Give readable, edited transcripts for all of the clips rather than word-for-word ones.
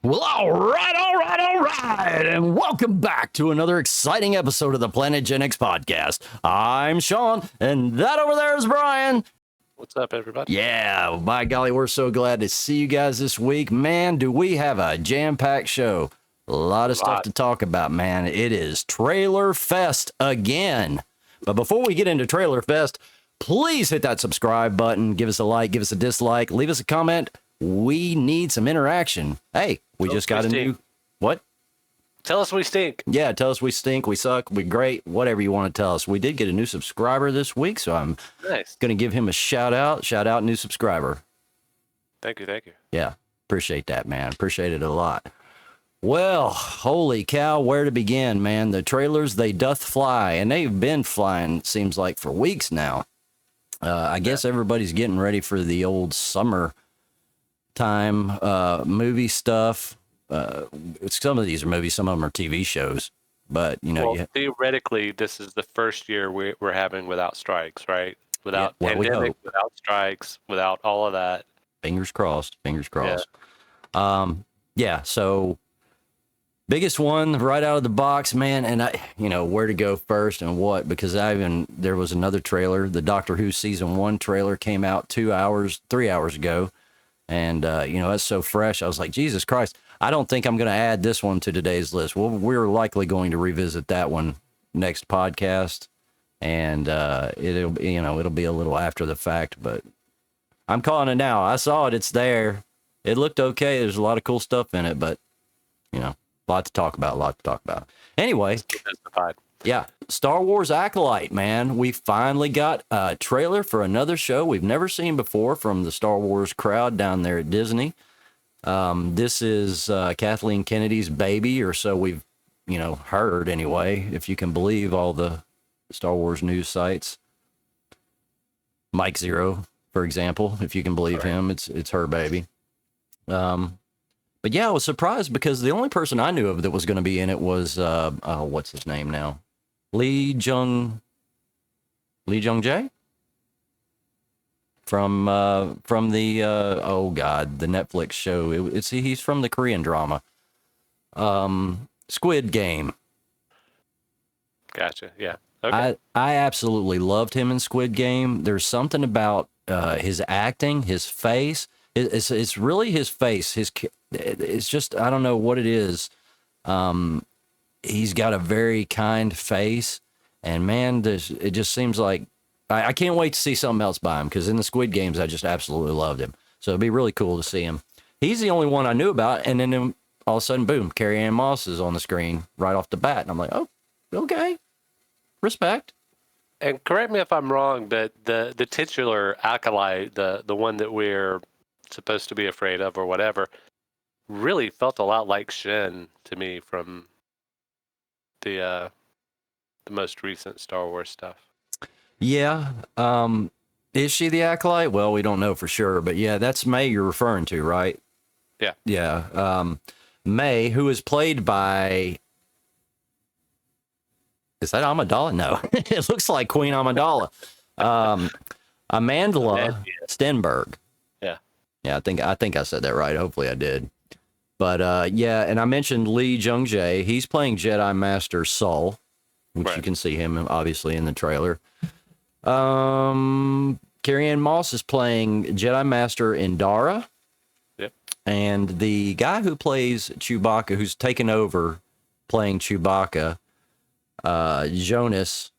Well, all right, and welcome back to another exciting episode of the Planet Gen X podcast. I'm Sean, and that over there is Brian. What's up, everybody? Yeah, by golly, we're so glad to see you guys this week. Man, do we have a jam-packed show. A lot of stuff to talk about, man. It is Trailer Fest again. But before we get into Trailer Fest, please hit that subscribe button, give us a like, give us a dislike, leave us a comment. We need some interaction. Hey, we just got a new... What? Tell us we stink. Yeah, tell us we stink, we suck, we're great, whatever you want to tell us. We did get a new subscriber this week, so I'm going to give him a shout out. Shout out, new subscriber. Thank you. Yeah, appreciate that, man. Appreciate it a lot. Well, holy cow, where to begin, man? The trailers, they doth fly, and they've been flying, it seems like, for weeks now. I guess everybody's getting ready for the old summer time movie stuff. Some of these are movies, some of them are TV shows, but theoretically this is the first year we're having without strikes, right? Without pandemic, without strikes, without all of that. Fingers crossed. So biggest one right out of the box, man. And where to go first and what, because there was another trailer. The Doctor Who season 1 trailer came out 3 hours ago. And, that's so fresh. I was like, Jesus Christ, I don't think I'm going to add this one to today's list. Well, we're likely going to revisit that one next podcast. And it'll be a little after the fact, but I'm calling it now. I saw it. It's there. It looked okay. There's a lot of cool stuff in it, but, a lot to talk about. Anyway. Yeah, Star Wars Acolyte, man. We finally got a trailer for another show we've never seen before from the Star Wars crowd down there at Disney. This is Kathleen Kennedy's baby, or so we've, heard anyway, if you can believe all the Star Wars news sites. Mike Zero, for example, if you can believe him, it's her baby. But yeah, I was surprised because the only person I knew of that was going to be in it was, what's his name now? Lee Jung Jae from the the Netflix show. He's from the Korean drama, Squid Game. Gotcha. Yeah. Okay. I absolutely loved him in Squid Game. There's something about his acting, his face. It's really his face. It's just, I don't know what it is. He's got a very kind face, and man, it just seems like I can't wait to see something else by him, because in the Squid Games, I just absolutely loved him. So it'd be really cool to see him. He's the only one I knew about, and then all of a sudden, boom, Carrie-Anne Moss is on the screen right off the bat, and I'm like, oh, okay, respect. And correct me if I'm wrong, but the titular Acolyte, the one that we're supposed to be afraid of or whatever, really felt a lot like Shin to me from the most recent Star Wars stuff. Yeah. Is she the Acolyte? Well, we don't know for sure, but yeah, that's May you're referring to, right? Yeah. Yeah. May, who is played by... Is that Amidala? No. It looks like Queen Amidala. Amandla Stenberg. Yeah. Yeah, I think I said that right. Hopefully I did. But yeah, and I mentioned Lee Jung Jae. He's playing Jedi Master Saul, which you can see him obviously in the trailer. Carrie-Anne Moss is playing Jedi Master Indara. Yep. And the guy who plays Chewbacca, who's taken over playing Chewbacca, Jonas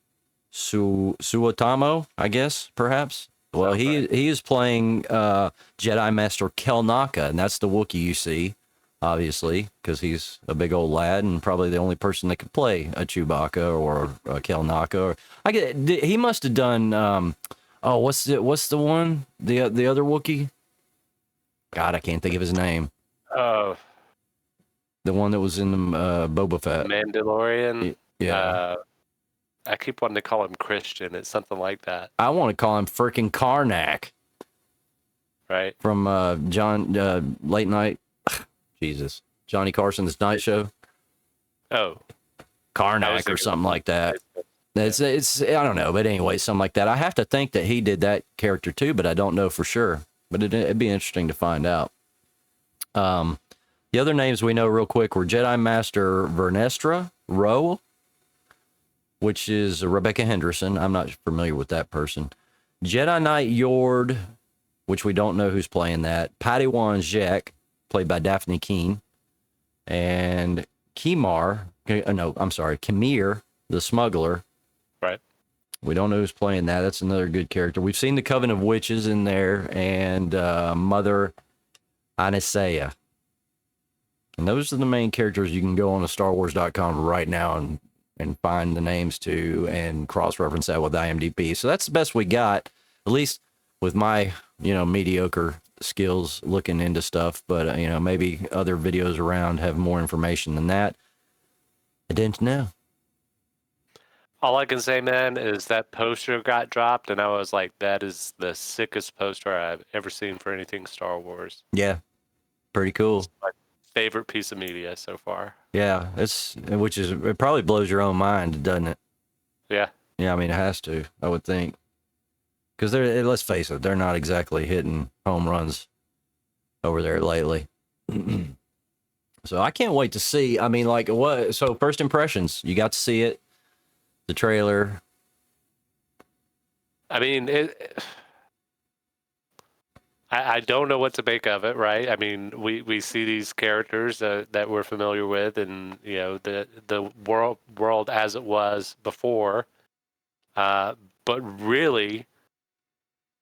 Suotamo, I guess, perhaps. Well, he is playing Jedi Master Kelnaka, and that's the Wookiee you see, obviously, because he's a big old lad and probably the only person that could play a Chewbacca or a Kelnaka. He must have done. What's the one? The other Wookiee? God, I can't think of his name. Oh, the one that was in the Boba Fett. Mandalorian. Yeah. I keep wanting to call him Christian. It's something like that. I want to call him freaking Karnak. Right. From John Late Night. Jesus. Johnny Carson's Night Show. Oh. Karnak or something like that. It's I don't know, but anyway, something like that. I have to think that he did that character too, but I don't know for sure. But it'd be interesting to find out. The other names we know real quick were Jedi Master Vernestra Rowe, which is Rebecca Henderson. I'm not familiar with that person. Jedi Knight Yord, which we don't know who's playing that. Padawan Jack, played by Daphne Keene. And Kimir, the smuggler. Right. We don't know who's playing that. That's another good character. We've seen the Coven of Witches in there, and Mother Anisea. And those are the main characters you can go on to StarWars.com right now and find the names to and cross-reference that with IMDb. So that's the best we got, at least with my, mediocre skills looking into stuff. But, maybe other videos around have more information than that. I didn't know. All I can say, man, is that poster got dropped, and I was like, that is the sickest poster I've ever seen for anything Star Wars. Yeah, pretty cool. It's my favorite piece of media so far. Yeah, it probably blows your own mind, doesn't it? Yeah. Yeah, I mean, it has to, I would think. Because let's face it, they're not exactly hitting home runs over there lately. So I can't wait to see. I mean, so first impressions, you got to see it, the trailer. I mean, I don't know what to make of it, right? I mean, we see these characters that we're familiar with, and the world as it was before, but really,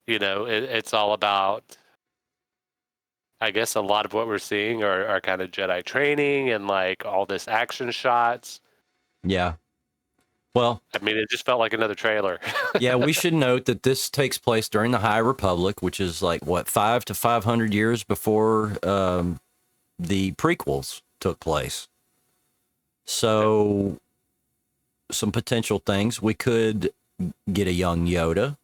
it's all about. I guess a lot of what we're seeing are kind of Jedi training and like all this action shots. Yeah. Well, I mean, it just felt like another trailer. Yeah, we should note that this takes place during the High Republic, which is 5 to 500 years before the prequels took place. So, some potential things. We could get a young Yoda.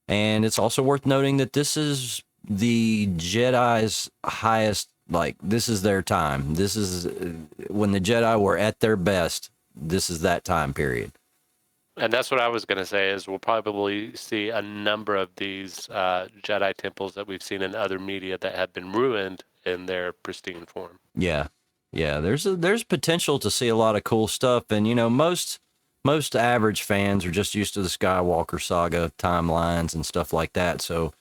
And it's also worth noting that this is the Jedi's highest, this is their time. This is when the Jedi were at their best. This is that time period. And that's what I was going to say is we'll probably see a number of these Jedi temples that we've seen in other media that have been ruined in their pristine form. Yeah. Yeah, there's potential to see a lot of cool stuff. And, most average fans are just used to the Skywalker saga timelines and stuff like that. So,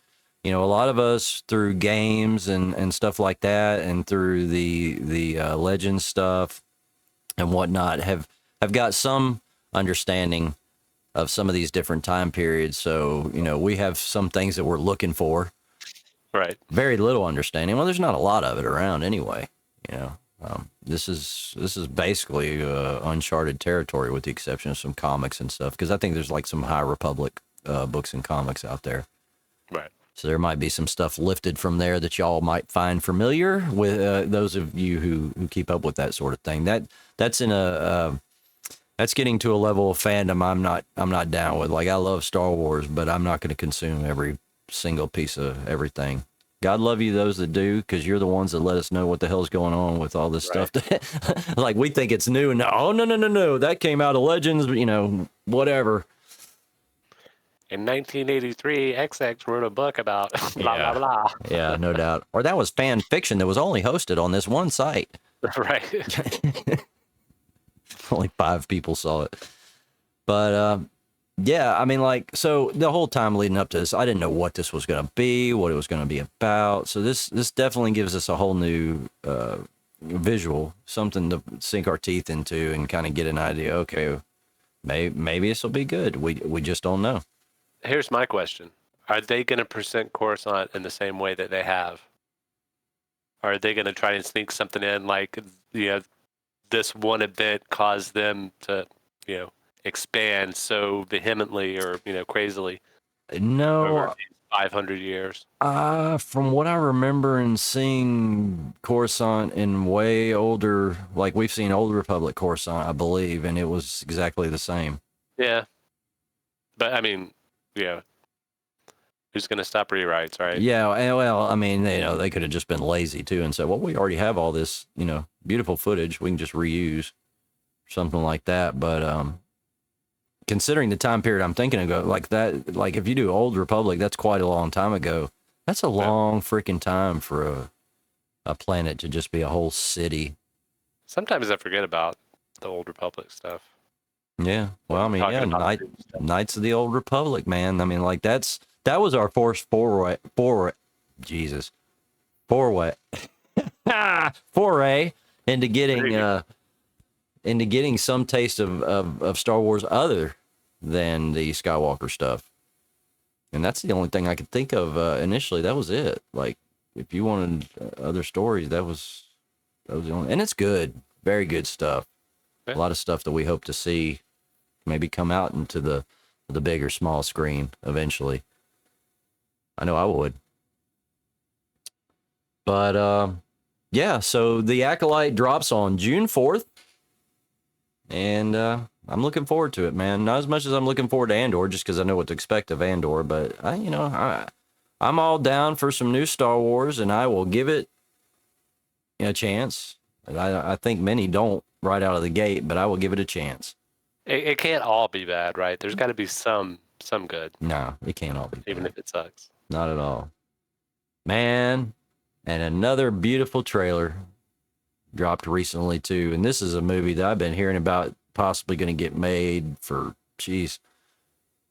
a lot of us through games and stuff like that and through the Legends stuff and whatnot have got some understanding of some of these different time periods. So, we have some things that we're looking for. Right. Very little understanding. Well, there's not a lot of it around anyway, This is basically uncharted territory with the exception of some comics and stuff. Because I think there's some High Republic books and comics out there. Right. So there might be some stuff lifted from there that y'all might find familiar with those of you who keep up with that sort of thing. That's in that's getting to a level of fandom I'm not down with. I love Star Wars, but I'm not going to consume every single piece of everything. God love you, those that do, because you're the ones that let us know what the hell's going on with all this stuff. We think it's new, and no, that came out of Legends, whatever. In 1983, XX wrote a book about blah, blah, blah. Yeah, no doubt. Or that was fan fiction that was only hosted on this one site. Right. Only 5 people saw it. But, yeah, I mean, so the whole time leading up to this, I didn't know what this was going to be, what it was going to be about. So this definitely gives us a whole new visual, something to sink our teeth into and kind of get an idea. Okay, maybe this will be good. We just don't know. Here's my question. Are they going to present Coruscant in the same way that they have? Or are they going to try and sneak something in this one event caused them to, expand so vehemently or, crazily? No. Over 500 years. From what I remember and seeing Coruscant in way older, we've seen Old Republic Coruscant, I believe, and it was exactly the same. Yeah. But, I mean, who's going to stop rewrites, right? Yeah, well, I mean, they could have just been lazy, too, and said, well, we already have all this, beautiful footage. We can just reuse something like that. But considering the time period I'm thinking of, if you do Old Republic, that's quite a long time ago. That's a long freaking time for a planet to just be a whole city. Sometimes I forget about the Old Republic stuff. Yeah. Well, I mean, Talking yeah, about food stuff. Knights of the Old Republic, man. I mean, like that was our first foray foray into getting some taste of Star Wars other than the Skywalker stuff. And that's the only thing I could think of initially. That was it. Like, if you wanted other stories, that was the only. And it's good, very good stuff. Yeah. A lot of stuff that we hope to see maybe come out into the big or small screen eventually. I know I would. But yeah, so the Acolyte drops on June 4th. And I'm looking forward to it, man. Not as much as I'm looking forward to Andor, just because I know what to expect of Andor. But I'm all down for some new Star Wars, and I will give it a chance. I think many don't right out of the gate, but I will give it a chance. It can't all be bad, right? There's got to be some good. No, it can't all be bad. Even if it sucks. Not at all. Man, and another beautiful trailer dropped recently too. And this is a movie that I've been hearing about possibly going to get made for,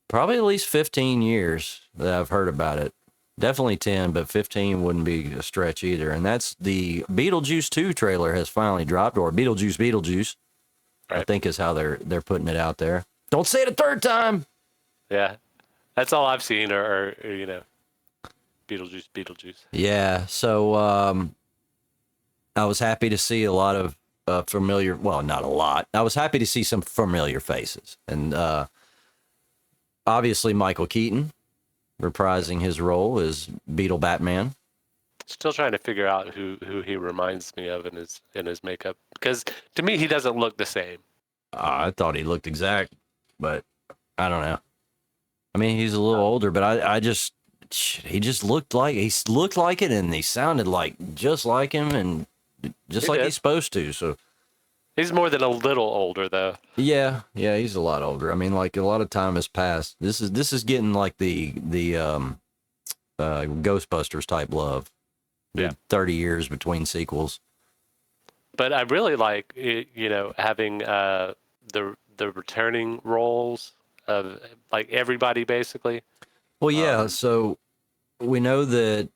probably at least 15 years that I've heard about it. Definitely 10, but 15 wouldn't be a stretch either. And that's the Beetlejuice 2 trailer has finally dropped, or Beetlejuice, right. I think is how they're putting it out there. Don't say it a third time. Yeah. That's all I've seen, or Beetlejuice. Yeah. So, I was happy to see a lot of familiar, well, not a lot. I was happy to see some familiar faces. And obviously Michael Keaton reprising his role as Beetle Batman. Still trying to figure out who he reminds me of in his makeup. Because to me, he doesn't look the same. I thought he looked exact, but I don't know. I mean, he's a little older, but he just looked like it, and he sounded just like him, and just like he's supposed to. So he's more than a little older, though. Yeah, he's a lot older. I mean, like, a lot of time has passed. This is getting like the Ghostbusters type love. Yeah, 30 years between sequels. But I really like having the returning roles of like everybody basically. Well, yeah. So we know that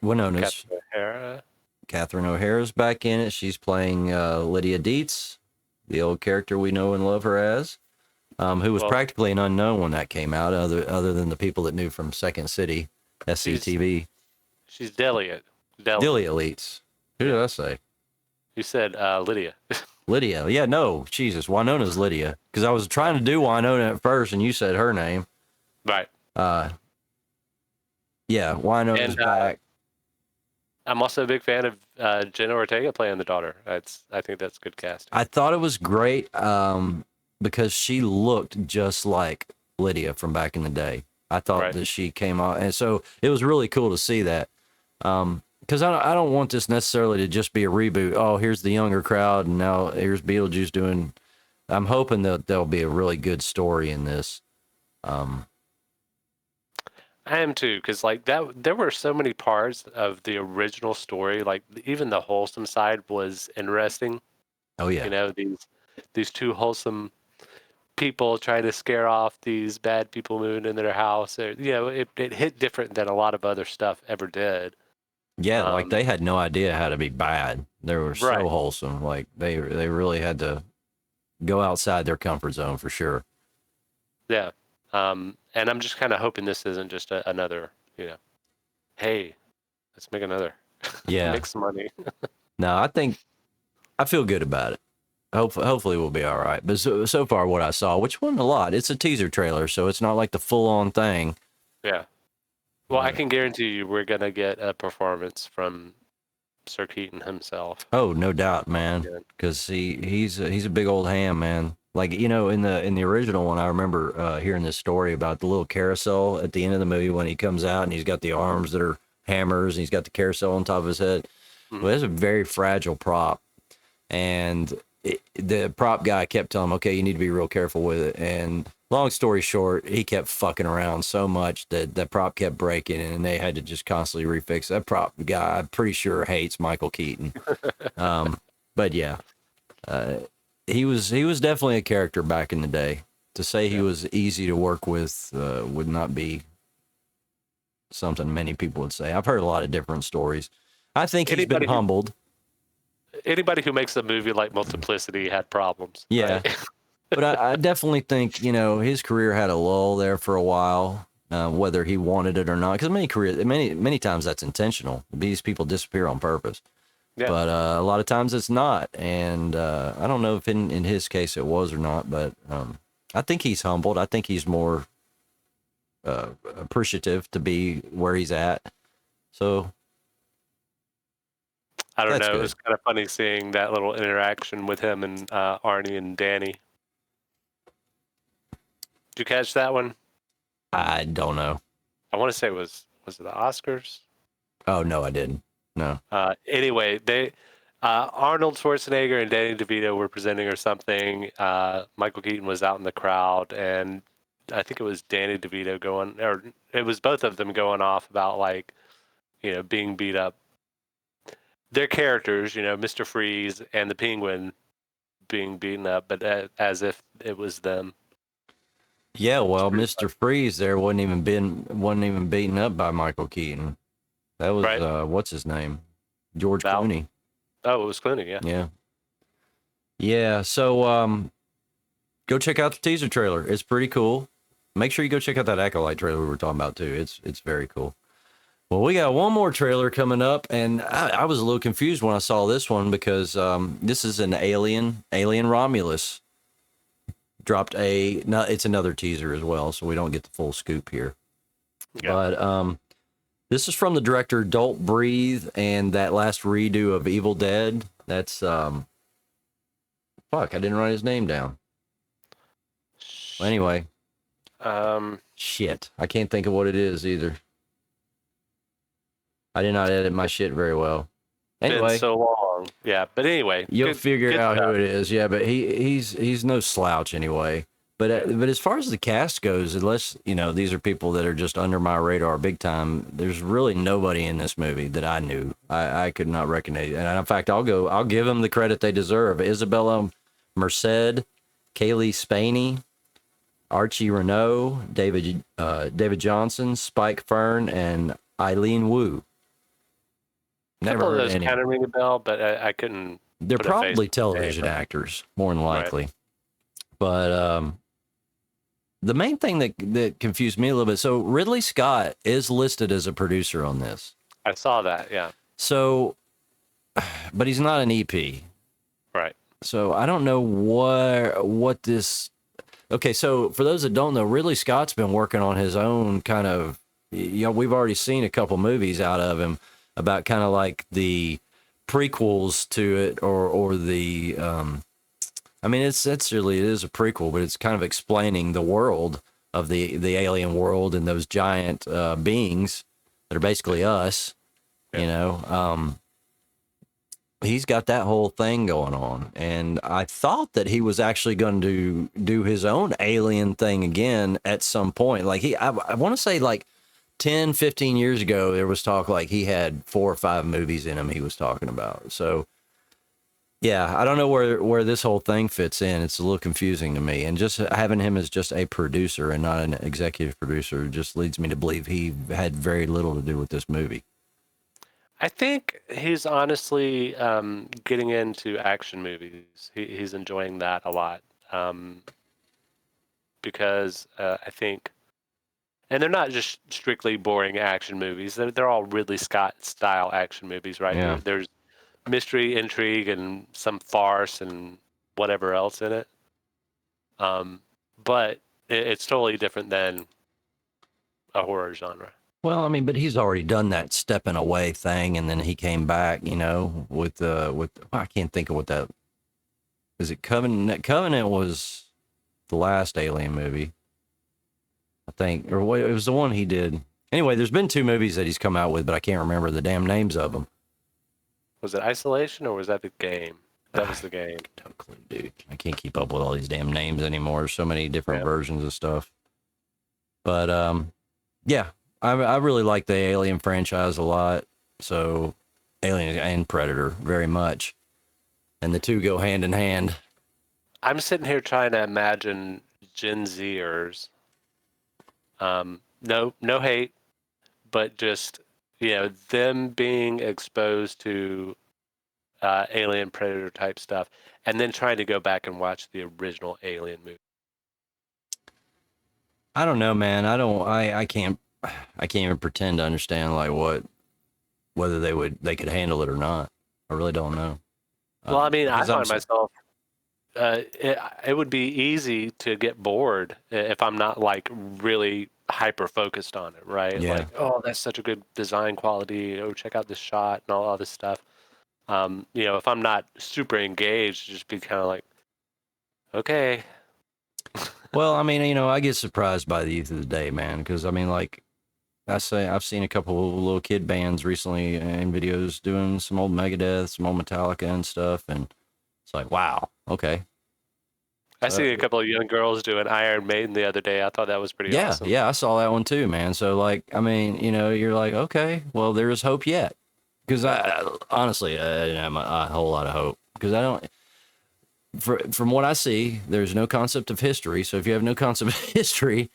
Winona's Catherine O'Hara's back in it. She's playing Lydia Dietz, the old character we know and love her as, who was practically an unknown when that came out, other than the people that knew from Second City, SCTV. She's Delia Leeds. Who did I say? You said Lydia. Lydia. Yeah, no, Jesus. Winona's Lydia. Because I was trying to do Winona at first, and you said her name. Right. Yeah, Winona's back. I'm also a big fan of Jenna Ortega playing the daughter. I think that's good casting. I thought it was great because she looked just like Lydia from back in the day. I thought that she came out, and so it was really cool to see that. Because I don't want this necessarily to just be a reboot. Oh, here's the younger crowd, and now here's Beetlejuice doing. I'm hoping that there'll be a really good story in this. I am too, because like that, there were so many parts of the original story. Like even the wholesome side was interesting. Oh yeah, these two wholesome people trying to scare off these bad people moving in their house. Or, it hit different than a lot of other stuff ever did. Yeah, like they had no idea how to be bad. They were so wholesome. Like they really had to go outside their comfort zone for sure. Yeah. And I'm just kind of hoping this isn't just another, hey, let's make another. Yeah. Make some money. No, I feel good about it. Hopefully we'll be all right. But so far what I saw, which wasn't a lot, it's a teaser trailer, so it's not like the full-on thing. Yeah. Well, I can guarantee you we're going to get a performance from Sir Keaton himself. Oh, no doubt, man. Because he's a big old ham, man. Like, in the original one, I remember hearing this story about the little carousel at the end of the movie when he comes out and he's got the arms that are hammers and he's got the carousel on top of his head. Mm-hmm. Well, it's a very fragile prop. And the prop guy kept telling him, okay, you need to be real careful with it. And long story short, he kept fucking around so much that that prop kept breaking, and they had to just constantly refix that prop guy. I'm pretty sure hates Michael Keaton. But yeah, he was definitely a character back in the day. To say he was easy to work with would not be something many people would say. I've heard a lot of different stories. I think he's been humbled. Anybody who makes a movie like Multiplicity had problems. Yeah. Right? But I definitely think, you know, his career had a lull there for a while, whether he wanted it or not. Because many times that's intentional. These people disappear on purpose. Yeah. But a lot of times it's not. And I don't know if in his case it was or not, but I think he's humbled. I think he's more appreciative to be where he's at. So I don't know. Good. It was kind of funny seeing that little interaction with him and Arnie and Danny. Did you catch that one? I don't know. I want to say was it the Oscars? Oh no, I didn't. No. Anyway, they Arnold Schwarzenegger and Danny DeVito were presenting or something. Michael Keaton was out in the crowd, and I think it was Danny DeVito or it was both of them going off about, like, you know, being beat up. Their characters, you know, Mr. Freeze and the Penguin being beaten up, but as if it was them. Yeah, well, Mr. Freeze there wasn't even beaten up by Michael Keaton. That was right. What's his name? George Clooney. Oh, it was Clooney, yeah. Yeah. Yeah, so go check out the teaser trailer. It's pretty cool. Make sure you go check out that Acolyte trailer we were talking about too. It's very cool. Well, we got one more trailer coming up, and I was a little confused when I saw this one because this is an Alien Romulus. It's another teaser as well, so we don't get the full scoop here. Yeah. But this is from the director Don't Breathe and that last redo of Evil Dead. That's fuck, I didn't write his name down. Well, anyway, shit, I can't think of what it is either. I did not edit my shit very well. Anyway, been so long. Yeah, but anyway, you'll figure out who it is. Yeah, but he's no slouch anyway. But as far as the cast goes, unless, you know, these are people that are just under my radar big time, there's really nobody in this movie that I knew. I could not recognize. And in fact, I'll give them the credit they deserve. Isabella Merced, Kaylee Spaney, Archie Renault, David Johnson, Spike Fern, and Eileen Wu. Never heard those kind of ring a bell, but I couldn't. They're probably television actors, more than likely. Right. But the main thing that confused me a little bit. So Ridley Scott is listed as a producer on this. I saw that. Yeah. So, but he's not an EP. Right. So I don't know what this. Okay, so for those that don't know, Ridley Scott's been working on his own kind of. You know, we've already seen a couple movies out of him about kind of like the prequels to it, or the. I mean, it is a prequel, but it's kind of explaining the world of the alien world and those giant beings that are basically us. Yeah. You know, he's got that whole thing going on, and I thought that he was actually going to do his own alien thing again at some point. Like I want to say like 10, 15 years ago, there was talk like he had 4 or 5 movies in him he was talking about. So. Yeah, I don't know where this whole thing fits in. It's a little confusing to me. And just having him as just a producer and not an executive producer just leads me to believe he had very little to do with this movie. I think he's honestly getting into action movies. He's enjoying that a lot. Because I think, and they're not just strictly boring action movies. They're all Ridley Scott style action movies, right? Yeah. There's mystery, intrigue, and some farce and whatever else in it. But it's totally different than a horror genre. Well, I mean, but he's already done that stepping away thing, and then he came back, you know, with I can't think of what that is. It Covenant? Covenant was the last Alien movie, I think, or it was the one he did. Anyway, there's been 2 movies that he's come out with, but I can't remember the damn names of them. Was it Isolation or was that the game? That was the game. No clue, dude. I can't keep up with all these damn names anymore. So many different versions of stuff. But yeah, I really like the Alien franchise a lot. So Alien and Predator very much, and the two go hand in hand. I'm sitting here trying to imagine Gen Zers. No hate, but just them being exposed to Alien Predator type stuff, and then trying to go back and watch the original Alien movie. I don't know, man. I can't even pretend to understand like whether they could handle it or not. I really don't know. Well, I mean, I find myself. It would be easy to get bored if I'm not like really hyper focused on it, right? Yeah. Like, oh, that's such a good design quality. Oh, check out this shot and all this stuff. If I'm not super engaged, just be kind of like, okay. Well, I mean, I get surprised by the youth of the day, man, because I mean, like I've seen a couple of little kid bands recently in videos doing some old Megadeth, some old Metallica and stuff, and it's like, wow, okay. I see a couple of young girls doing Iron Maiden the other day. I thought that was pretty awesome. Yeah, I saw that one too, man. So like, I mean, you're like, okay, well, there is hope yet. Because I honestly, I didn't have a whole lot of hope because I don't. From what I see, there's no concept of history. So if you have no concept of history,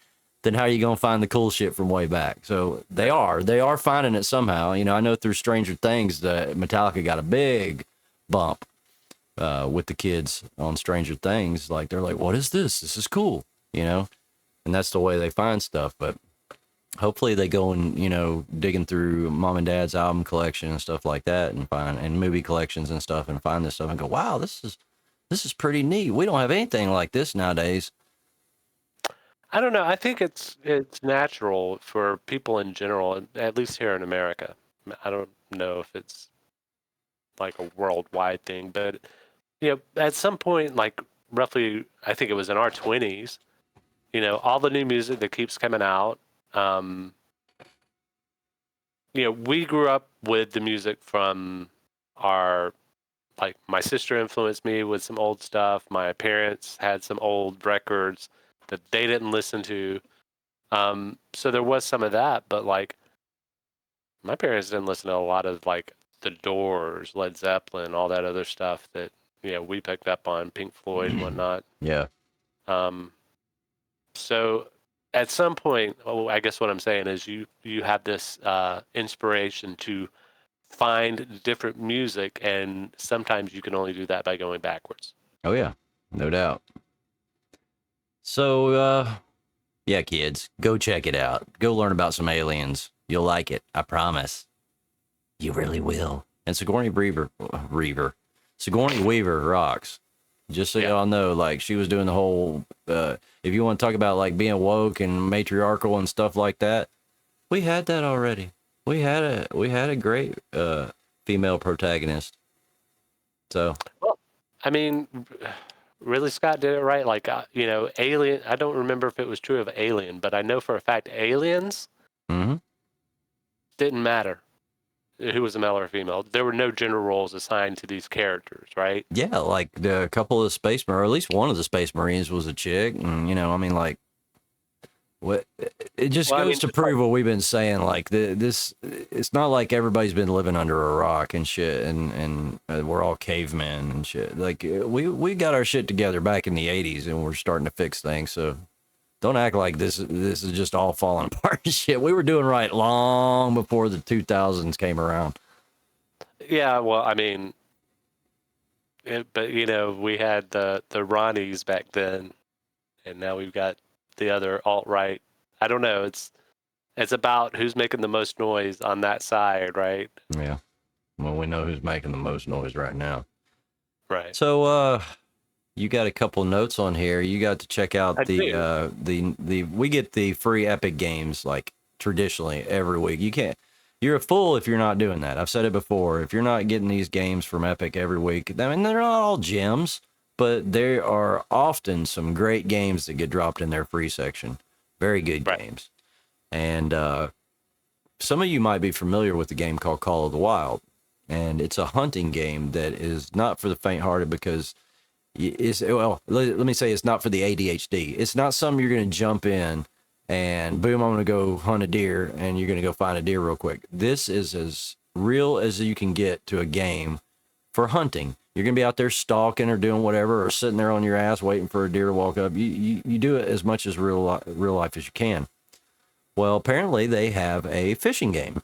then how are you gonna find the cool shit from way back? So they are finding it somehow. I know through Stranger Things that Metallica got a big bump with the kids on Stranger Things. Like they're like, what is this? This is cool, and that's the way they find stuff. But hopefully they go and digging through mom and dad's album collection and stuff like that and movie collections and stuff and find this stuff and go, wow, this is pretty neat. We don't have anything like this nowadays. I don't know. I think it's natural for people in general, at least here in America. I don't know if it's like a worldwide thing, but at some point, like roughly, I think it was in our 20s, all the new music that keeps coming out. We grew up with the music from like my sister influenced me with some old stuff. My parents had some old records that they didn't listen to. So there was some of that, but like my parents didn't listen to a lot of like The Doors, Led Zeppelin, all that other stuff that, we picked up on, Pink Floyd and whatnot. Yeah. So at some point, I guess what I'm saying is you have this inspiration to find different music, and sometimes you can only do that by going backwards. Oh yeah, no doubt. So yeah, kids, go check it out. Go learn about some aliens. You'll like it, I promise. You really will. And Sigourney Weaver rocks. Just so y'all know, like she was doing the whole. If you want to talk about like being woke and matriarchal and stuff like that, we had that already. We had a great female protagonist. So, well, I mean, Ridley Scott did it right. Like Alien. I don't remember if it was true of Alien, but I know for a fact Aliens didn't matter who was a male or female. There were no gender roles assigned to these characters, right? Yeah, like a couple of space marines, or at least one of the space marines was a chick, and I mean, like, what it just goes to prove what we've been saying. Like this, it's not like everybody's been living under a rock and shit, and we're all cavemen and shit. Like we got our shit together back in the '80s, and we're starting to fix things. So don't act like this is just all falling apart and shit. We were doing right long before the 2000s came around. Yeah, well, I mean, but we had the Ronnies back then, and now we've got the other alt-right. I don't know. It's about who's making the most noise on that side, right? Yeah. Well, we know who's making the most noise right now. Right. So, you got a couple notes on here. You got to check out the we get the free Epic games like traditionally every week. You're a fool if you're not doing that. I've said it before. If you're not getting these games from Epic every week, I mean, they're not all gems, but there are often some great games that get dropped in their free section. Very good games. And some of you might be familiar with the game called Call of the Wild. and it's a hunting game that is not for the faint-hearted because let me say it's not for the ADHD. It's not something you're going to jump in and boom, I'm going to go hunt a deer and you're going to go find a deer real quick. This is as real as you can get to a game for hunting. You're going to be out there stalking or doing whatever or sitting there on your ass waiting for a deer to walk up. You do it as much as real life as you can. Well, apparently they have a fishing game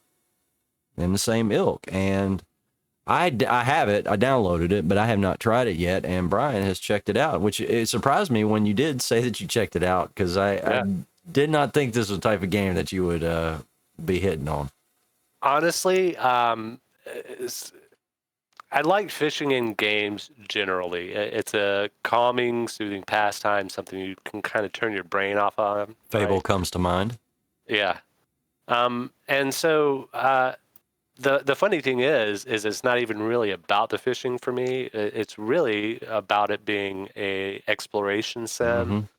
in the same ilk, and I have it. I downloaded it, but I have not tried it yet. And Brian has checked it out, which it surprised me when you did say that you checked it out, because I did not think this was the type of game that you would be hitting on. Honestly, I like fishing in games generally. It's a calming, soothing pastime, something you can kind of turn your brain off on. Fable right? comes to mind. Yeah. And so the funny thing is it's not even really about the fishing for me. It's really about it being a exploration sim.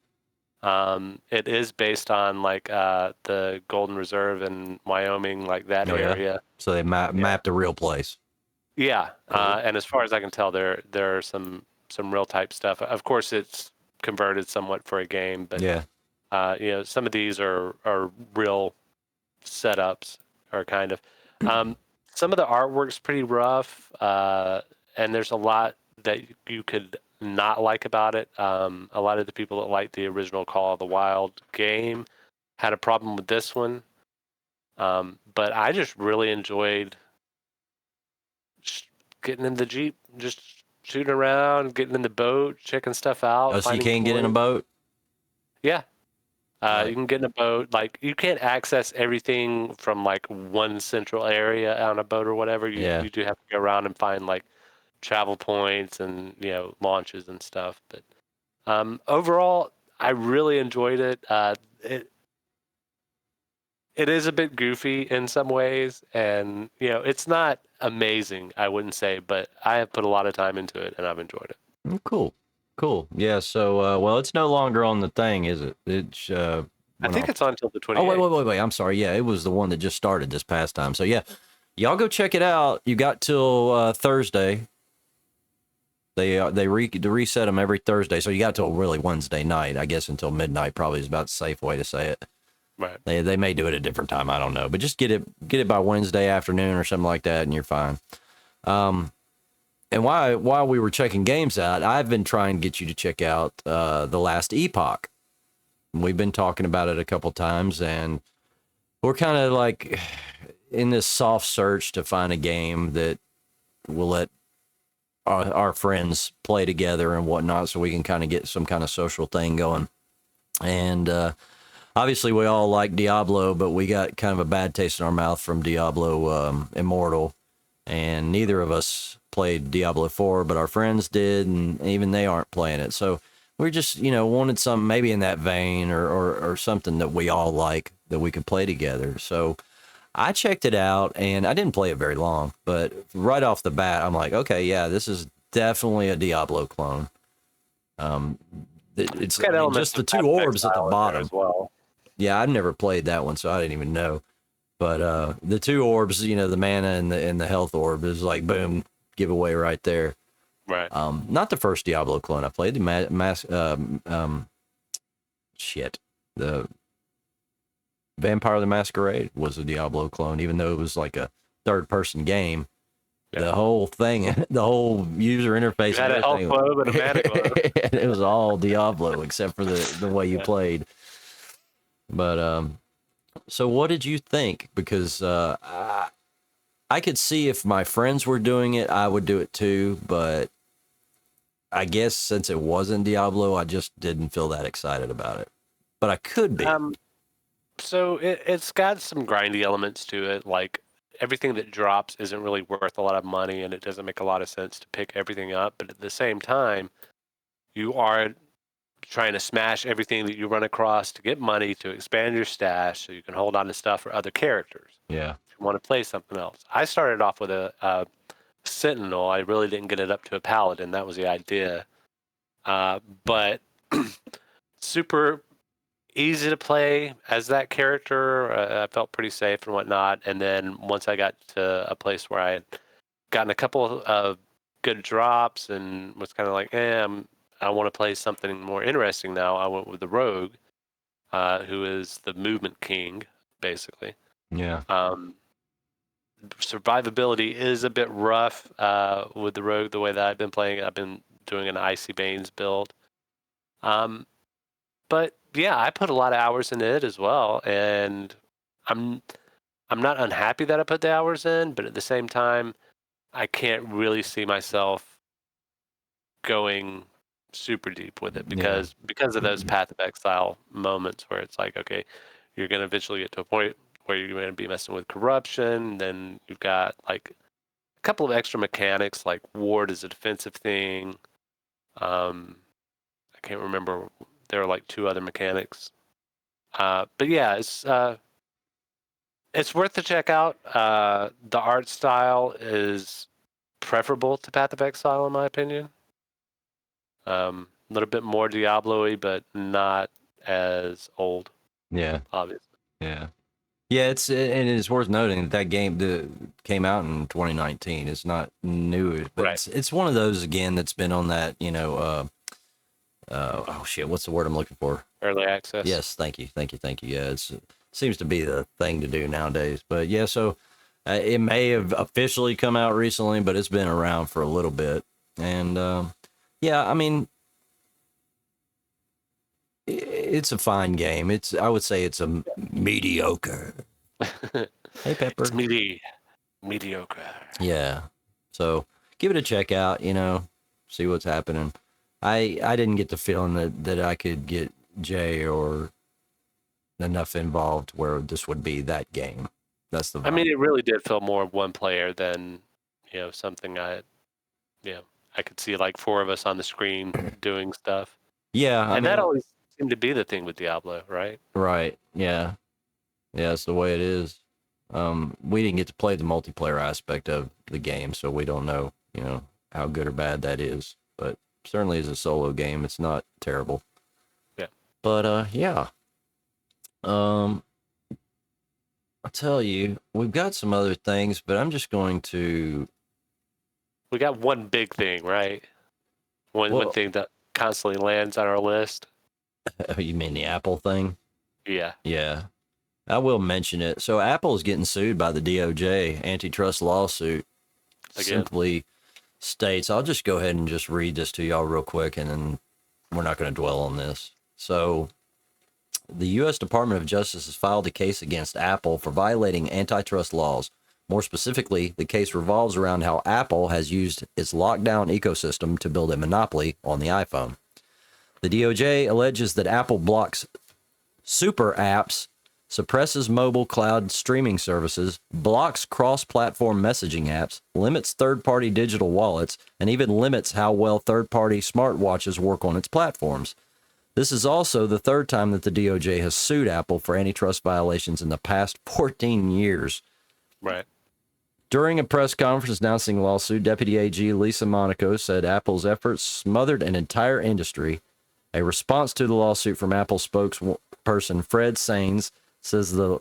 It is based on like the Golden Reserve in Wyoming, like that area. Yeah. So they mapped a real place. Yeah. And as far as I can tell, there are some real type stuff. Of course, it's converted somewhat for a game, but yeah. Some of these are real setups, or kind of. Some of the artwork's pretty rough, and there's a lot that you could not like about it. A lot of the people that liked the original Call of the Wild game had a problem with this one, but I just really enjoyed getting in the Jeep, just shooting around, getting in the boat, checking stuff out. Oh, so you can't get in a boat? Yeah. Right. You can get in a boat. Like, you can't access everything from like one central area on a boat or whatever. You do have to go around and find like travel points and launches and stuff. But overall, I really enjoyed it. It is a bit goofy in some ways, and it's not amazing, I wouldn't say, but I have put a lot of time into it and I've enjoyed it. Cool. Yeah. So, well, it's no longer on the thing, is it? It's I think it's on until the 28th. Oh, wait. I'm sorry. Yeah, it was the one that just started this past time. So yeah, y'all go check it out. You got till Thursday. They reset them every Thursday, so you got till really Wednesday night, I guess, until midnight. Probably is about the safe way to say it. Right. They may do it at a different time. I don't know, but just get it by Wednesday afternoon or something like that, and you're fine. And while we were checking games out, I've been trying to get you to check out the Last Epoch. We've been talking about it a couple times, and we're kind of like in this soft search to find a game that will let our friends play together and whatnot, so we can kind of get some kind of social thing going. And obviously, we all like Diablo, but we got kind of a bad taste in our mouth from Diablo Immortal, and neither of us played Diablo 4, but our friends did, and even they aren't playing it. So we're just, wanted something maybe in that vein or something that we all like that we could play together. So I checked it out, and I didn't play it very long, but right off the bat, I'm like, okay, yeah, this is definitely a Diablo clone. It's just the two orbs at the bottom. As well. Yeah, I've never played that one, so I didn't even know. But the two orbs, the mana and the health orb is like, boom, giveaway right there. Right. Not the first Diablo clone I played. The Vampire the Masquerade was a Diablo clone, even though it was like a third-person game. Yeah. The whole thing, the whole user interface, you had a health globe and a mana globe. It was all Diablo except for the way you played. But so what did you think? Because I could see if my friends were doing it, I would do it too. But I guess since it wasn't Diablo, I just didn't feel that excited about it. But I could be. So it's got some grindy elements to it. Like, everything that drops isn't really worth a lot of money, and it doesn't make a lot of sense to pick everything up. But at the same time, you are trying to smash everything that you run across to get money to expand your stash so you can hold on to stuff for other characters. Yeah. If you want to play something else. I started off with a Sentinel. I really didn't get it up to a Paladin. That was the idea. But super easy to play as that character. I felt pretty safe and whatnot. And then once I got to a place where I had gotten a couple of good drops and was kind of like, I want to play something more interesting now. I went with the Rogue, who is the movement king, basically. Yeah. Survivability is a bit rough with the Rogue. The way that I've been playing it, I've been doing an Icy Banes build. But yeah, I put a lot of hours into it as well, and I'm not unhappy that I put the hours in, but at the same time, I can't really see myself going super deep with it because of those Path of Exile moments where it's like, okay, you're going to eventually get to a point where you're going to be messing with corruption. Then you've got like a couple of extra mechanics, like ward is a defensive thing. I can't remember. There are like 2 other mechanics. But yeah, it's worth to check out. The art style is preferable to Path of Exile, in my opinion. A little bit more Diablo-y, but not as old. Yeah. Obviously. Yeah. Yeah, and it's worth noting that game came out in 2019. It's not new, but Right. it's one of those again that's been on that, oh shit, what's the word I'm looking for? Early access. Yes, thank you. Yeah, it seems to be the thing to do nowadays. But yeah, so it may have officially come out recently, but it's been around for a little bit. And yeah, I mean, it's a fine game. I would say it's a mediocre. Hey, Pepper. It's mediocre. Yeah. So give it a check out, see what's happening. I didn't get the feeling that I could get Jay or enough involved where this would be that game. That's the vibe. I mean, it really did feel more one player than, something I could see like 4 of us on the screen doing stuff. Yeah. That always seemed to be the thing with Diablo, right? Right. Yeah. Yeah, that's the way it is. We didn't get to play the multiplayer aspect of the game, so we don't know, how good or bad that is. But certainly as a solo game, it's not terrible. Yeah. But yeah. I'll tell you, we've got some other things, but I'm just going to. We got one big thing, right? One thing that constantly lands on our list. You mean the Apple thing? Yeah. Yeah. I will mention it. So Apple is getting sued by the DOJ antitrust lawsuit. Again. Simply states, I'll just go ahead and just read this to y'all real quick, and then we're not going to dwell on this. So the U.S. Department of Justice has filed a case against Apple for violating antitrust laws. More specifically, the case revolves around how Apple has used its lockdown ecosystem to build a monopoly on the iPhone. The DOJ alleges that Apple blocks super apps, suppresses mobile cloud streaming services, blocks cross-platform messaging apps, limits third-party digital wallets, and even limits how well third-party smartwatches work on its platforms. This is also the 3rd time that the DOJ has sued Apple for antitrust violations in the past 14 years. Right. During a press conference announcing the lawsuit, Deputy AG Lisa Monaco said Apple's efforts smothered an entire industry. A response to the lawsuit from Apple spokesperson Fred Sains says the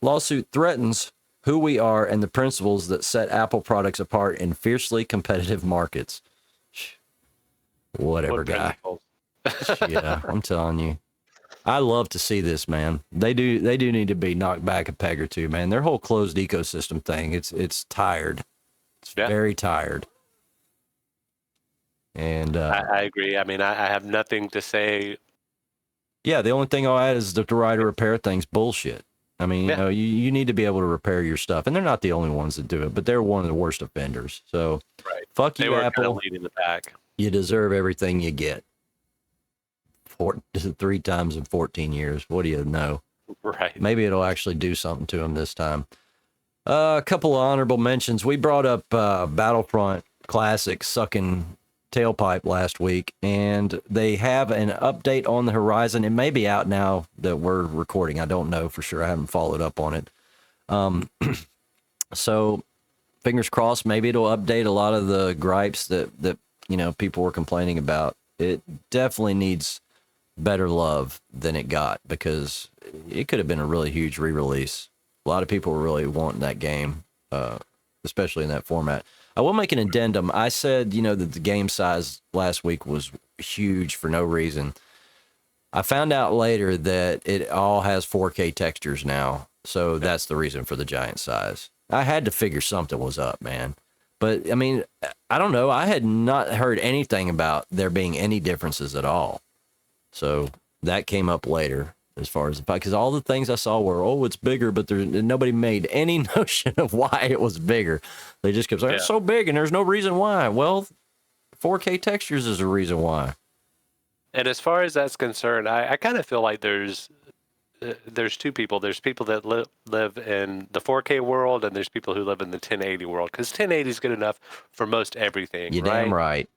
lawsuit threatens who we are and the principles that set Apple products apart in fiercely competitive markets. Whatever, guy. Yeah, I'm telling you. I love to see this, man. They do need to be knocked back a peg or two, man. Their whole closed ecosystem thing, it's tired. It's very tired. And I agree. I mean, I have nothing to say. Yeah, the only thing I'll add is that the right to repair thing's bullshit. I mean, you need to be able to repair your stuff, and they're not the only ones that do it, but they're one of the worst offenders. So, fuck you, they were Apple. kind of leading the pack. You deserve everything you get. 3 times in 14 years. What do you know? Right. Maybe it'll actually do something to them this time. A couple of honorable mentions. We brought up Battlefront Classic sucking tailpipe last week, and they have an update on the horizon. It may be out now that we're recording. I don't know for sure. I haven't followed up on it. So fingers crossed, maybe it'll update a lot of the gripes that people were complaining about. It definitely needs better love than it got, because it could have been a really huge re-release. A lot of people were really wanting that game, especially in that format. I will make an addendum. I said, that the game size last week was huge for no reason. I found out later that it all has 4K textures now. So that's the reason for the giant size. I had to figure something was up, man. But, I mean, I don't know. I had not heard anything about there being any differences at all. So that came up later as far as because all the things I saw were, it's bigger, but nobody made any notion of why it was bigger. They just kept saying, it's so big and there's no reason why. Well, 4K textures is a reason why. And as far as that's concerned, I kind of feel like there's two people. There's people that live in the 4K world, and there's people who live in the 1080 world, because 1080 is good enough for most everything. You're damn right.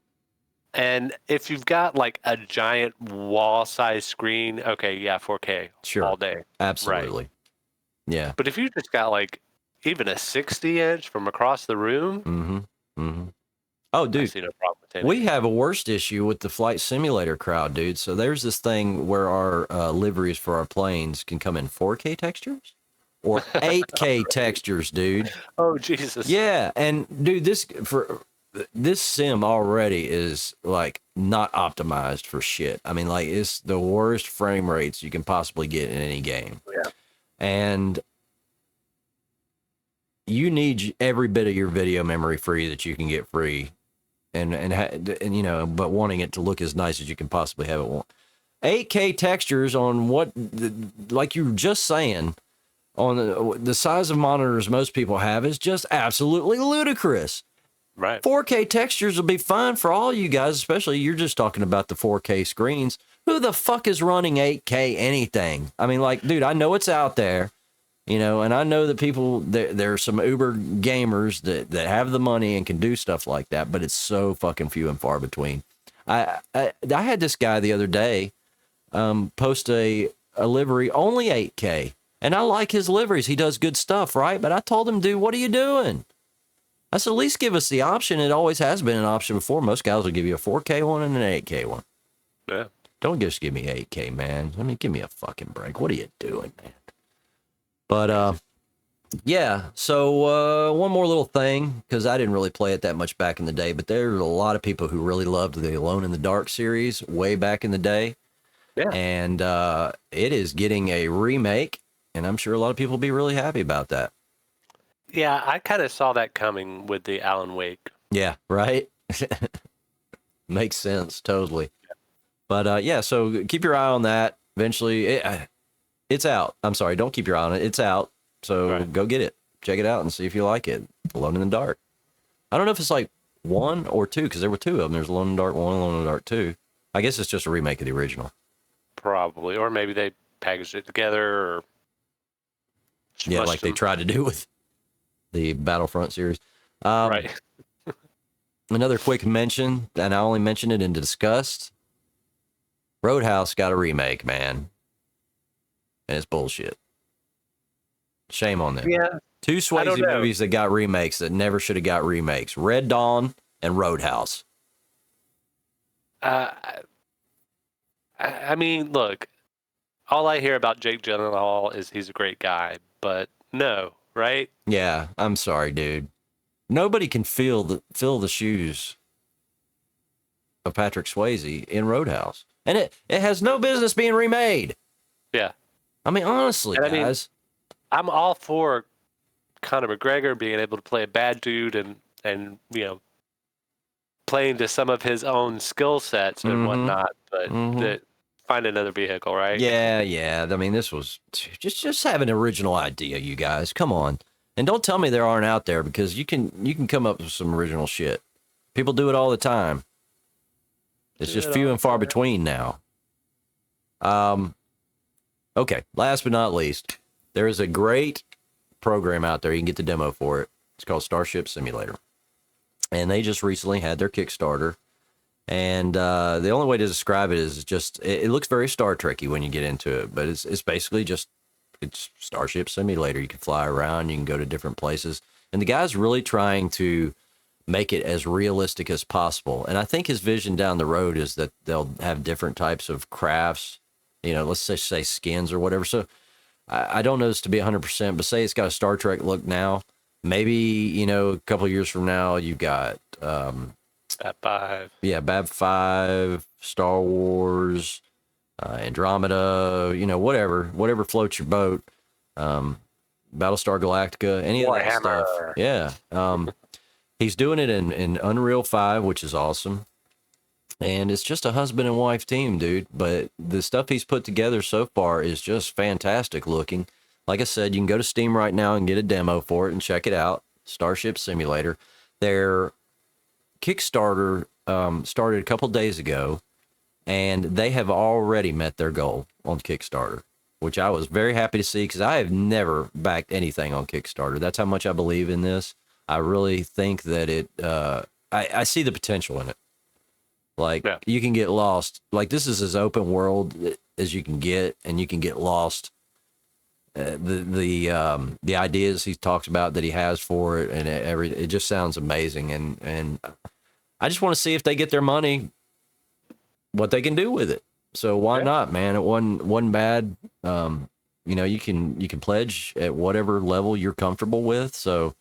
And if you've got like a giant wall-sized screen, okay, yeah, 4K all day. Absolutely. Right. Yeah. But if you just got like even a 60-inch from across the room, oh, dude, I see no problem with 1080. We have a worst issue with the flight simulator crowd, dude. So there's this thing where our liveries for our planes can come in 4K textures or 8K textures, dude. Oh, Jesus. Yeah, and dude, this sim already is like not optimized for shit. I mean, like it's the worst frame rates you can possibly get in any game. Yeah. And you need every bit of your video memory free that you can get free. And but wanting it to look as nice as you can possibly have it. 8K textures on like you were just saying, on the size of monitors most people have is just absolutely ludicrous. Right. 4K textures will be fine for all you guys, especially you're just talking about the 4K screens. Who the fuck is running 8K anything? I mean, like, dude, I know it's out there. And I know that there are some uber gamers that have the money and can do stuff like that, but it's so fucking few and far between. I had this guy the other day post a livery only 8K, and I like his liveries. He does good stuff, right? But I told him, dude, what are you doing? I said, at least give us the option. It always has been an option before. Most guys will give you a 4K one and an 8K one. Yeah. Don't just give me 8K, man. I mean, give me a fucking break. What are you doing, man? But, yeah, so one more little thing, because I didn't really play it that much back in the day, but there are a lot of people who really loved the Alone in the Dark series way back in the day. Yeah. And it is getting a remake, and I'm sure a lot of people will be really happy about that. Yeah, I kind of saw that coming with the Alan Wake. Yeah, right? Makes sense, totally. Yeah. But, yeah, so keep your eye on that. Eventually, it's out. I'm sorry, don't keep your eye on it. It's out. So Go get it. Check it out and see if you like it. Alone in the Dark. I don't know if it's like 1 or 2, because there were 2 of them. There's Alone in the Dark 1, Alone in the Dark 2. I guess it's just a remake of the original. Probably. Or maybe they packaged it together or... Yeah, like they tried to do with the Battlefront series. Right. Another quick mention, and I only mentioned it in disgust. Roadhouse got a remake, man. And it's bullshit. Shame on them. Yeah. 2 Swayze movies that got remakes that never should have got remakes. Red Dawn and Roadhouse. I mean, look, all I hear about Jake Gyllenhaal is he's a great guy, but no, right? Yeah, I'm sorry, dude. Nobody can fill the shoes of Patrick Swayze in Roadhouse. And it has no business being remade. Yeah. I mean, honestly, guys. I mean, I'm all for Conor McGregor being able to play a bad dude and playing to some of his own skill sets and whatnot, but find another vehicle, right? Yeah. I mean, this was just have an original idea, you guys. Come on. And don't tell me there aren't out there, because you can come up with some original shit. People do it all the time. It's just few and far between now. Okay, last but not least, there is a great program out there. You can get the demo for it. It's called Starship Simulator. And they just recently had their Kickstarter. And the only way to describe it is just, it looks very Star Trek-y when you get into it, but it's basically just, it's Starship Simulator. You can fly around, you can go to different places. And the guy's really trying to make it as realistic as possible. And I think his vision down the road is that they'll have different types of crafts, let's just say skins or whatever. So I don't know this to be 100%, but say it's got a Star Trek look now. maybe, you know, a couple years from now, you got, At 5. yeah, Bab 5, Star Wars, Andromeda, you know, whatever floats your boat. Battlestar Galactica, any of that stuff. Warhammer. Yeah. He's doing it in Unreal 5, which is awesome. And it's just a husband and wife team, dude. But the stuff he's put together so far is just fantastic looking. Like I said, you can go to Steam right now and get a demo for it and check it out. Starship Simulator. Their Kickstarter started a couple days ago, and they have already met their goal on Kickstarter, which I was very happy to see because I have never backed anything on Kickstarter. That's how much I believe in this. I really think that I see the potential in it. Like, Yeah. you can get lost. Like, this is as open world as you can get, and you can get lost. The ideas he talks about that he has for it, and it just sounds amazing. And I just want to see if they get their money, what they can do with it. So why not, man? It wasn't bad. You know, you can pledge at whatever level you're comfortable with. So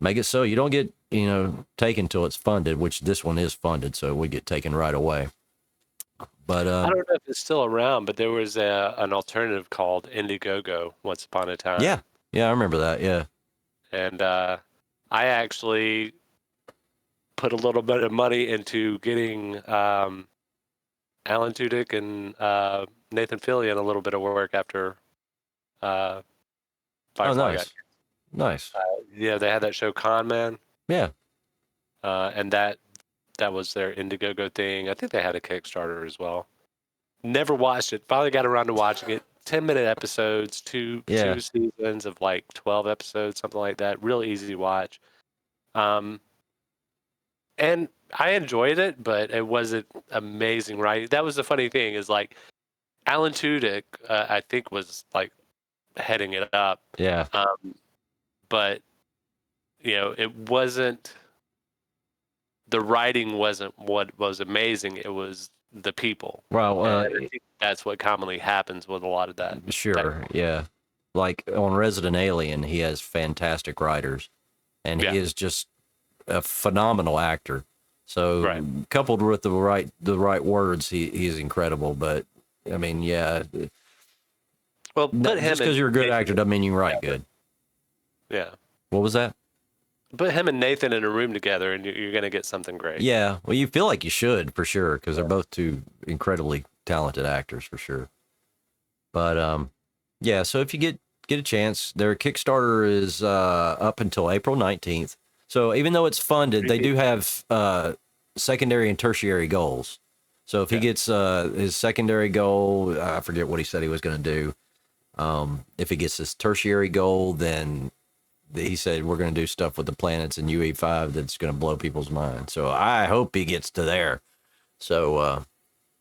make it so you don't get, you know, taken till it's funded, which this one is funded, so we get taken right away. But I don't know if it's still around, but there was an alternative called Indiegogo once upon a time. yeah, I remember that. Yeah, And I actually put a little bit of money into getting Alan Tudyk and Nathan Fillion a little bit of work after Firefly. oh, nice. Yeah, they had that show Con Man, Yeah, and that was their Indiegogo thing. I think they had a Kickstarter as well. Never watched it. Finally got around to watching it. 10-minute episodes, two seasons of like 12 episodes, something like that. Real easy to watch. And I enjoyed it, but it wasn't amazing, right? That was the funny thing is like Alan Tudyk, I think was like heading it up. yeah. But you know, it wasn't, the writing wasn't what was amazing. It was the people. Well, And I think that's what commonly happens with a lot of that. sure, yeah. Like on Resident Alien, he has fantastic writers, and he is just a phenomenal actor. So coupled with the right words, he's incredible. But I mean, yeah. Well, Just because you're a good actor doesn't mean you can write good. Yeah. What was that? Put him and Nathan in a room together, and you're going to get something great. Yeah, well, you feel like you should for sure because they're both two incredibly talented actors for sure. But yeah. So if you get a chance, their Kickstarter is up until April 19th. So even though it's funded, they do have secondary and tertiary goals. So if he gets his secondary goal, I forget what he said he was going to do. If he gets his tertiary goal, then he said we're going to do stuff with the planets in UE5 that's going to blow people's minds. So I hope he gets to there. So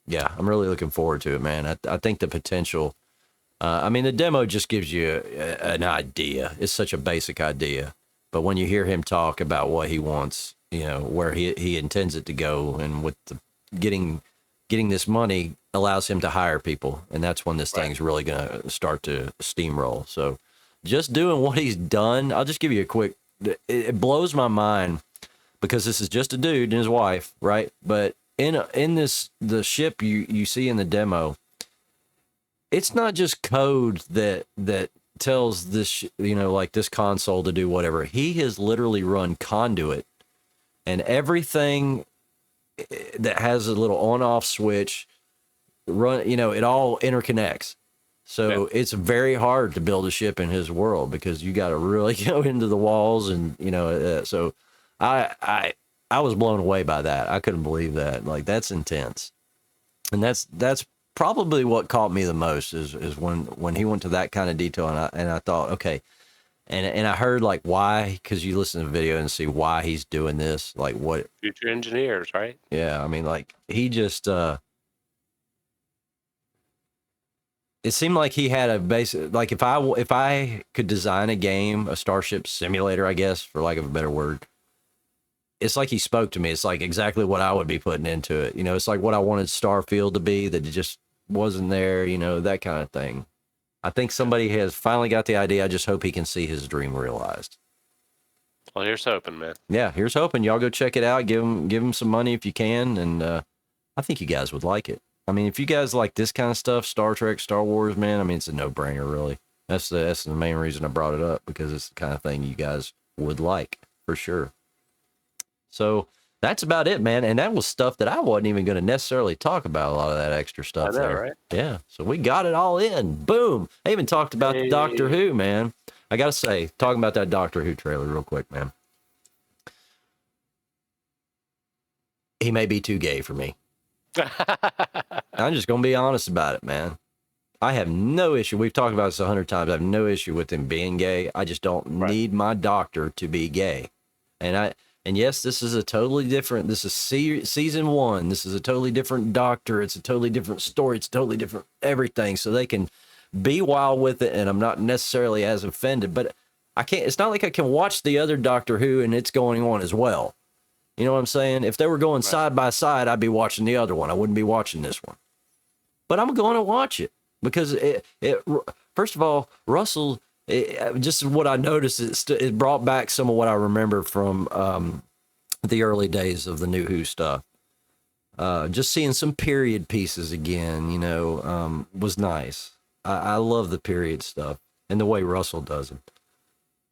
yeah, I'm really looking forward to it, man. I think the potential. I mean, the demo just gives you an idea. It's such a basic idea, but when you hear him talk about what he wants, you know, where he intends it to go, and with the getting this money allows him to hire people, and that's when this thing's really going to start to steamroll. So just doing what he's done, I'll just give you a quick, it blows my mind because this is just a dude and his wife, right? But in this, the ship you see in the demo, it's not just code that tells this, you know, like this console to do whatever. He has literally run conduit and everything that has a little on-off switch run, you know, it all interconnects. So it's very hard to build a ship in his world because you got to really go into the walls and, you know, so I was blown away by that. I couldn't believe that. Like, that's intense. And that's probably what caught me the most is when he went to that kind of detail, and I thought, okay. And I heard like why, because you listen to the video and see why he's doing this, like what future engineers, right? Yeah, I mean, like he just it seemed like he had a basic, like if I could design a game, a Starship Simulator, I guess, for lack of a better word, it's like he spoke to me. It's like exactly what I would be putting into it. You know, it's like what I wanted Starfield to be, that it just wasn't there, you know, that kind of thing. I think somebody has finally got the idea. I just hope he can see his dream realized. Well, here's hoping, man. Yeah, here's hoping. Y'all go check it out. Give him some money if you can, and I think you guys would like it. I mean, if you guys like this kind of stuff, Star Trek, Star Wars, man, I mean, it's a no-brainer, really. That's the main reason I brought it up, because it's the kind of thing you guys would like, for sure. So that's about it, man. And that was stuff that I wasn't even going to necessarily talk about, a lot of that extra stuff I know, there. right? Yeah, so we got it all in. Boom. I even talked about the Doctor Who, man. I got to say, talking about that Doctor Who trailer real quick, man. He may be too gay for me. I'm just going to be honest about it, man. I have no issue. We've talked about this 100 times. I have no issue with him being gay. I just don't need my doctor to be gay. And yes, this is a totally different, this is season 1. This is a totally different doctor. It's a totally different story. It's totally different everything. So they can be wild with it. And I'm not necessarily as offended, but I can't, it's not like I can watch the other Doctor Who and it's going on as well. You know what I'm saying? If they were going side by side, I'd be watching the other one. I wouldn't be watching this one. But I'm going to watch it because first of all, Russell, just what I noticed, it brought back some of what I remember from the early days of the New Who stuff. Just seeing some period pieces again, you know, was nice. I love the period stuff and the way Russell does it.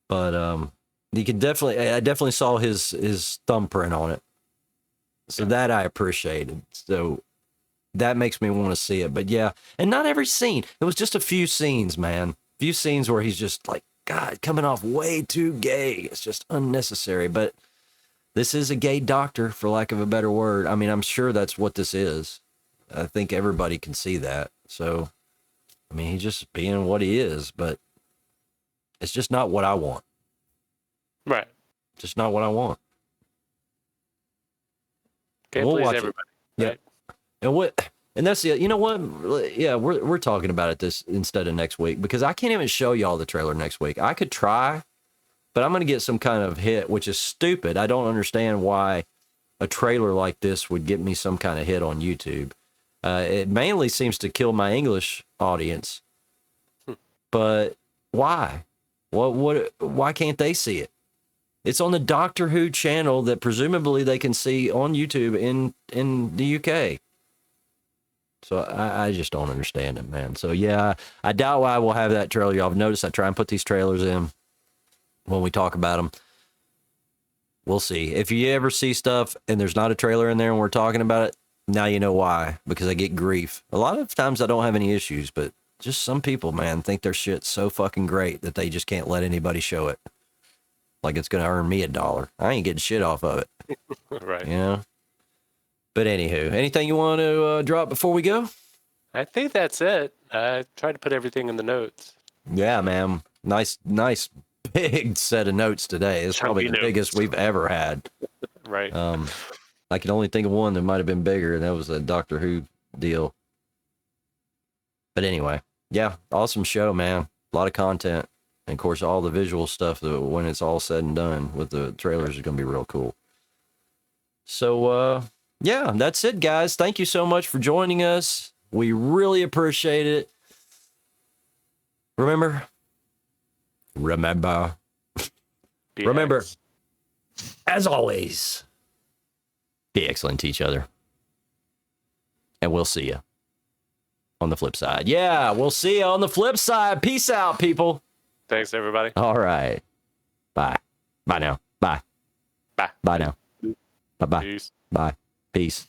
But you could I definitely saw his thumbprint on it. So that I appreciated. So that makes me want to see it. But yeah, and not every scene. It was just a few scenes, man. Few scenes where he's just like, God, coming off way too gay. It's just unnecessary. But this is a gay doctor, for lack of a better word. I mean, I'm sure that's what this is. I think everybody can see that. So, I mean, he's just being what he is, but it's just not what I want. Right. Just not what I want. Can't please everybody. Right? Yeah. And that's the, you know what? Yeah, we're talking about it this instead of next week, because I can't even show y'all the trailer next week. I could try, but I'm going to get some kind of hit, which is stupid. I don't understand why a trailer like this would get me some kind of hit on YouTube. It mainly seems to kill my English audience. But why? Why can't they see it? It's on the Doctor Who channel that presumably they can see on YouTube in the UK. So I just don't understand it, man. So yeah, I doubt why we'll have that trailer. Y'all have noticed I try and put these trailers in when we talk about them. We'll see. If you ever see stuff and there's not a trailer in there and we're talking about it, now you know why, because I get grief. A lot of times I don't have any issues, but just some people, man, think their shit's so fucking great that they just can't let anybody show it. Like it's going to earn me $1. I ain't getting shit off of it. Right. You know? But anywho, anything you want to drop before we go? I think that's it. I tried to put everything in the notes. Yeah, man. Nice, big set of notes today. It's probably the biggest we've ever had. Right. I can only think of one that might have been bigger, and that was a Doctor Who deal. But anyway, yeah, awesome show, man. A lot of content. And of course, all the visual stuff that when it's all said and done with the trailers is going to be real cool. So, yeah, that's it, guys. Thank you so much for joining us. We really appreciate it. Remember, as always, be excellent to each other. And we'll see you on the flip side. Yeah, we'll see you on the flip side. Peace out, people. Thanks, everybody. All right. Bye. Bye now. Bye. Bye. Bye now. Bye-bye. Peace. Bye. Peace.